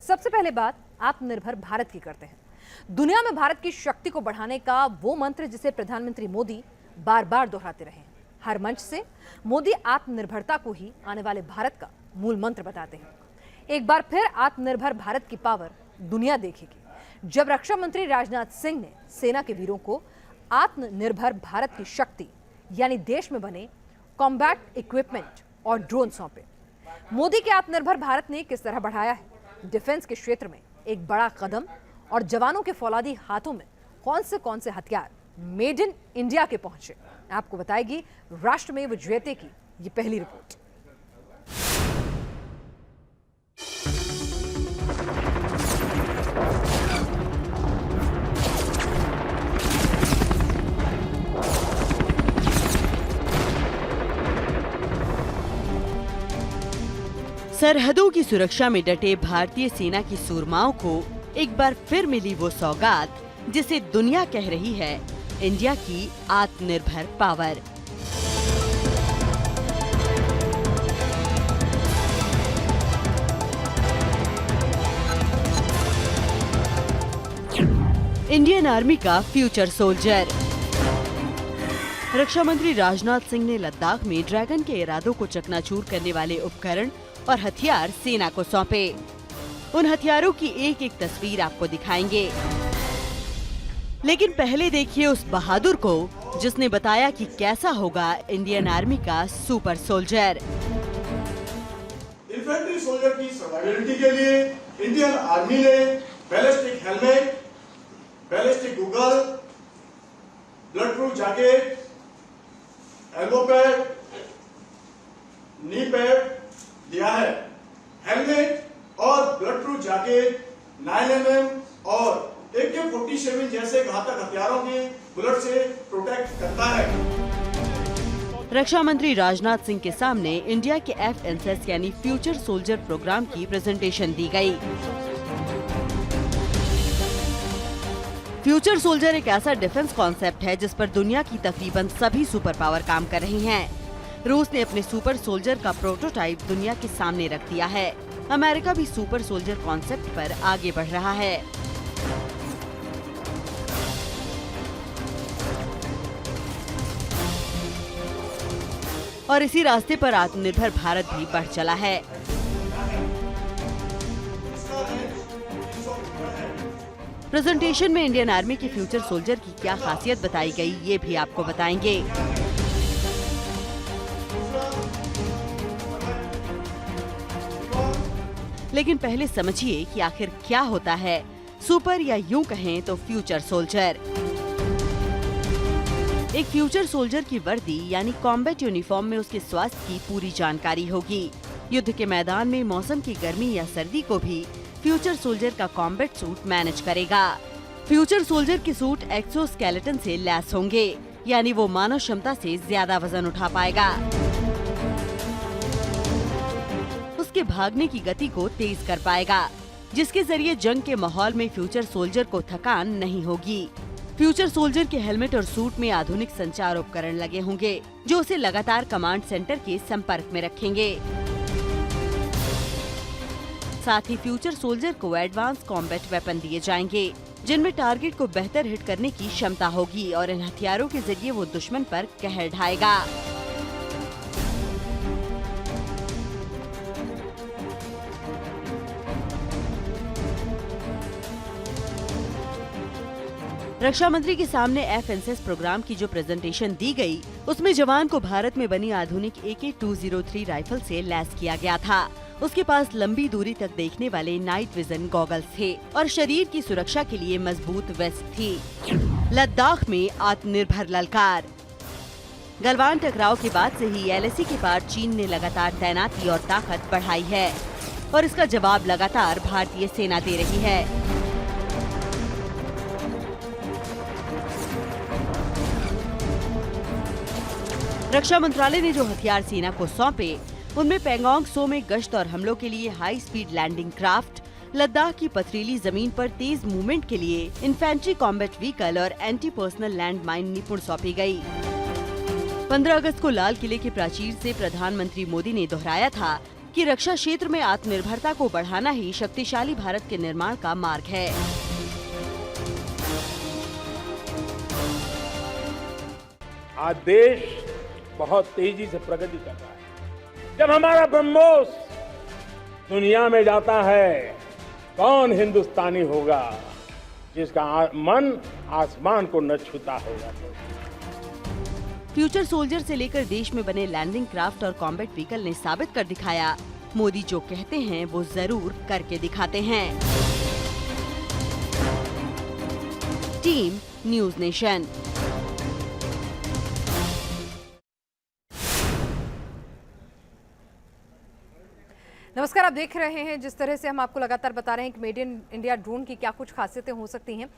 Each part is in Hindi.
सबसे पहले बात आत्मनिर्भर भारत की करते हैं। दुनिया में भारत की शक्ति को बढ़ाने का वो मंत्र जिसे प्रधानमंत्री मोदी बार बार दोहराते रहे हैं। हर मंच से मोदी आत्मनिर्भरता को ही आने वाले भारत का मूल मंत्र बताते हैं। एक बार फिर आत्मनिर्भर भारत की पावर दुनिया देखेगी जब रक्षा मंत्री राजनाथ सिंह ने सेना के वीरों को आत्मनिर्भर भारत की शक्ति यानी देश में बने कॉम्बैट इक्विपमेंट और ड्रोन सौंपे। मोदी के आत्मनिर्भर भारत ने किस तरह बढ़ाया है डिफेंस के क्षेत्र में एक बड़ा कदम और जवानों के फौलादी हाथों में कौन से हथियार मेड इन इंडिया के पहुंचे, आपको बताएगी राष्ट्रमेव जयते की ये पहली रिपोर्ट। सरहदों की सुरक्षा में डटे भारतीय सेना की सूरमाओं को एक बार फिर मिली वो सौगात जिसे दुनिया कह रही है इंडिया की आत्मनिर्भर पावर। इंडियन आर्मी का फ्यूचर सोल्जर। रक्षा मंत्री राजनाथ सिंह ने लद्दाख में ड्रैगन के इरादों को चकनाचूर करने वाले उपकरण और हथियार सेना को सौंपे। उन हथियारों की एक एक तस्वीर आपको दिखाएंगे, लेकिन पहले देखिए उस बहादुर को जिसने बताया कि कैसा होगा इंडियन आर्मी का सुपर सोल्जर। इन्फेंट्री सोल्जर की सर्वाइवलिटी के लिए इंडियन आर्मी ने ballistic helmet, ballistic goggle, blood proof jacket, elbow pad, knee pad दिया है। हेलमेट और ब्लड प्रूफ जैकेट 9mm और AK-47 जैसे घातक हथियारों के बुलेट से प्रोटेक्ट करता है। रक्षा मंत्री राजनाथ सिंह के सामने इंडिया के FNSS यानी फ्यूचर सोल्जर प्रोग्राम की प्रेजेंटेशन दी गई। फ्यूचर सोल्जर एक ऐसा डिफेंस कॉन्सेप्ट है जिस पर दुनिया की तकरीबन सभी सुपर पावर काम कर रही हैं। रूस ने अपने सुपर सोल्जर का प्रोटोटाइप दुनिया के सामने रख दिया है। अमेरिका भी सुपर सोल्जर कॉन्सेप्ट पर आगे बढ़ रहा है। और इसी रास्ते पर आत्मनिर्भर भारत भी बढ़ चला है। प्रेजेंटेशन में इंडियन आर्मी के फ्यूचर सोल्जर की क्या खासियत बताई गई, ये भी आपको बताएंगे। लेकिन पहले समझिए कि आखिर क्या होता है सुपर या यूं कहें तो फ्यूचर सोल्जर। एक फ्यूचर सोल्जर की वर्दी यानी कॉम्बैट यूनिफॉर्म में उसके स्वास्थ्य की पूरी जानकारी होगी। युद्ध के मैदान में मौसम की गर्मी या सर्दी को भी फ्यूचर सोल्जर का कॉम्बैट सूट मैनेज करेगा। फ्यूचर सोल्जर के सूट एक्सोस्केलेटन से लैस होंगे, यानी वो मानव क्षमता से ज्यादा वजन उठा पाएगा। उसके भागने की गति को तेज कर पाएगा, जिसके जरिए जंग के माहौल में फ्यूचर सोल्जर को थकान नहीं होगी। फ्यूचर सोल्जर के हेलमेट और सूट में आधुनिक संचार उपकरण लगे होंगे जो उसे लगातार कमांड सेंटर के संपर्क में रखेंगे। साथ ही फ्यूचर सोल्जर को एडवांस कॉम्बैट वेपन दिए जाएंगे जिनमें टारगेट को बेहतर हिट करने की क्षमता होगी और इन हथियारों के जरिए वो दुश्मन पर कहर ढाएगा। रक्षा मंत्री के सामने FNSS प्रोग्राम की जो प्रेजेंटेशन दी गई, उसमें जवान को भारत में बनी आधुनिक AK-203 राइफल से लैस किया गया था। उसके पास लंबी दूरी तक देखने वाले नाइट विजन गॉगल्स थे और शरीर की सुरक्षा के लिए मजबूत वेस्ट थी। लद्दाख में आत्मनिर्भर ललकार। गलवान टकराव के बाद से ही LAC के पार चीन ने लगातार तैनाती और ताकत बढ़ाई है और इसका जवाब लगातार भारतीय सेना दे रही है। रक्षा मंत्रालय ने जो हथियार सेना को सौंपे उनमें पैंगोंग त्सो में गश्त और हमलों के लिए high speed landing craft, Ladakh की पथरीली जमीन पर तेज मूवमेंट के लिए इन्फेंट्री कॉम्बैट व्हीकल और anti personnel land mine Nipun सौंपी गई। 15 अगस्त को लाल किले के प्राचीर से प्रधानमंत्री मोदी ने दोहराया था कि रक्षा क्षेत्र में आत्मनिर्भरता को बढ़ाना ही शक्तिशाली भारत के निर्माण का मार्ग है। आज देश बहुत तेजी से प्रगति कर रहा है। जब हमारा ब्रह्मोस दुनिया में जाता है, कौन हिंदुस्तानी होगा जिसका मन आसमान को न छूता होगा। फ्यूचर सोल्जर से लेकर देश में बने लैंडिंग क्राफ्ट और कॉम्बैट व्हीकल ने साबित कर दिखाया, मोदी जो कहते हैं वो जरूर करके दिखाते हैं। Team news nation. नमस्कार, आप देख रहे हैं जिस तरह से हम आपको लगातार बता रहे हैं कि मेड इन इंडिया ड्रोन की क्या कुछ खासियतें हो सकती हैं।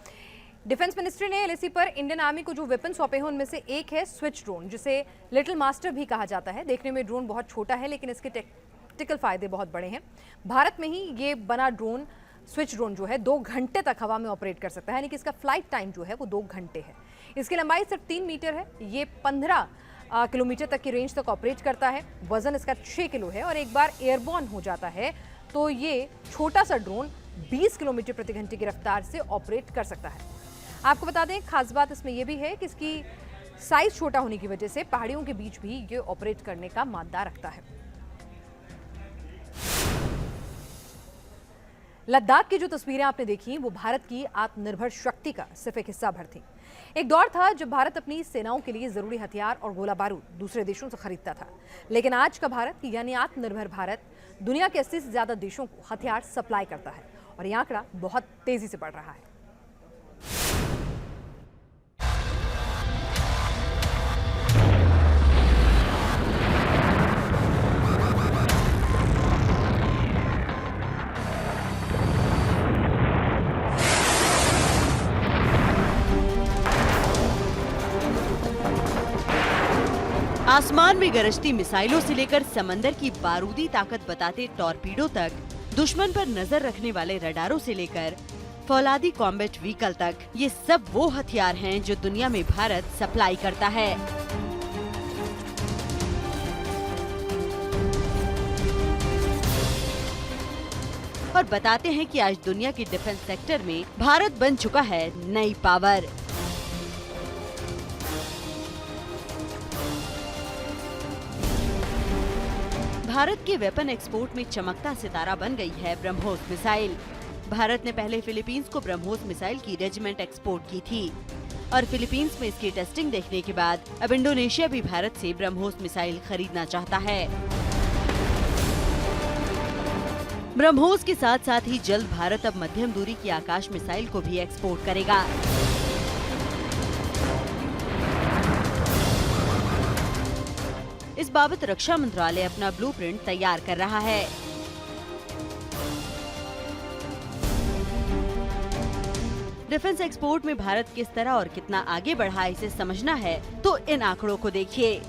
डिफेंस मिनिस्ट्री ने एलएसी पर इंडियन आर्मी को जो वेपन सौंपे हैं उनमें से एक है स्विच ड्रोन, जिसे लिटिल मास्टर भी कहा जाता है। देखने में ड्रोन बहुत छोटा है लेकिन इसके टेक्टिकल फायदे बहुत बड़े हैं। भारत में ही ये बना ड्रोन स्विच ड्रोन जो है 2 घंटे तक हवा में ऑपरेट कर सकता है, यानी कि इसका फ्लाइट टाइम जो है वो 2 घंटे है। इसकी लंबाई सिर्फ 3 मीटर है। ये 15 किलोमीटर तक की रेंज तक ऑपरेट करता है। वजन इसका 6 किलो है और एक बार एयरबॉर्न हो जाता है तो ये छोटा सा ड्रोन 20 किलोमीटर प्रति घंटे की रफ्तार से ऑपरेट कर सकता है। आपको बता दें, खास बात इसमें यह भी है कि इसकी साइज छोटा होने की वजह से पहाड़ियों के बीच भी ये ऑपरेट करने का मादा रखता है। लद्दाख की जो तस्वीरें आपने देखी वो भारत की आत्मनिर्भर शक्ति का सिर्फ एक हिस्सा भर थी। एक दौर था जब भारत अपनी सेनाओं के लिए जरूरी हथियार और गोला बारूद दूसरे देशों से खरीदता था, लेकिन आज का भारत यानी आत्मनिर्भर भारत दुनिया के 80 से ज्यादा देशों को हथियार सप्लाई करता है और यह आंकड़ा बहुत तेजी से बढ़ रहा है। आसमान में गरजती मिसाइलों से लेकर समंदर की बारूदी ताकत बताते टॉर्पीडो तक, दुश्मन पर नजर रखने वाले रडारों से लेकर फौलादी कॉम्बैट व्हीकल तक, ये सब वो हथियार हैं जो दुनिया में भारत सप्लाई करता है। और बताते हैं कि आज दुनिया के डिफेंस सेक्टर में भारत बन चुका है नई पावर। भारत के वेपन एक्सपोर्ट में चमकता सितारा बन गई है ब्रह्मोस मिसाइल। भारत ने पहले फिलीपींस को ब्रह्मोस मिसाइल की रेजिमेंट एक्सपोर्ट की थी और फिलीपींस में इसकी टेस्टिंग देखने के बाद अब इंडोनेशिया भी भारत से ब्रह्मोस मिसाइल खरीदना चाहता है। ब्रह्मोस के साथ साथ ही जल्द भारत अब मध्यम दूरी की आकाश मिसाइल को भी एक्सपोर्ट करेगा। इस बाबत रक्षा मंत्रालय अपना ब्लूप्रिंट तैयार कर रहा है। डिफेंस एक्सपोर्ट में भारत किस तरह और कितना आगे बढ़ा इसे समझना है तो इन आंकड़ों को देखिए।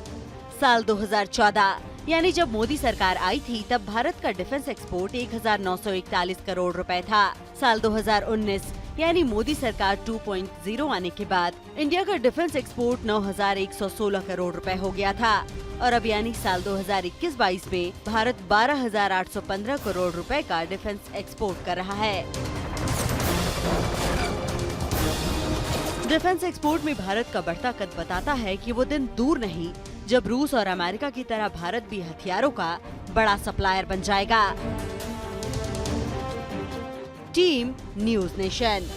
साल 2014 यानी जब मोदी सरकार आई थी तब भारत का डिफेंस एक्सपोर्ट 1941 करोड़ रुपए था। साल 2019 यानी मोदी सरकार 2.0 आने के बाद इंडिया का डिफेंस एक्सपोर्ट 9,116 करोड़ रुपए हो गया था और अब यानी साल 2021-22 में भारत 12,815 करोड़ रुपए का डिफेंस एक्सपोर्ट कर रहा है। डिफेंस एक्सपोर्ट में भारत का बढ़ता कद बताता है कि वो दिन दूर नहीं जब रूस और अमेरिका की तरह भारत भी हथियारों का बड़ा सप्लायर बन जाएगा। Team news nation.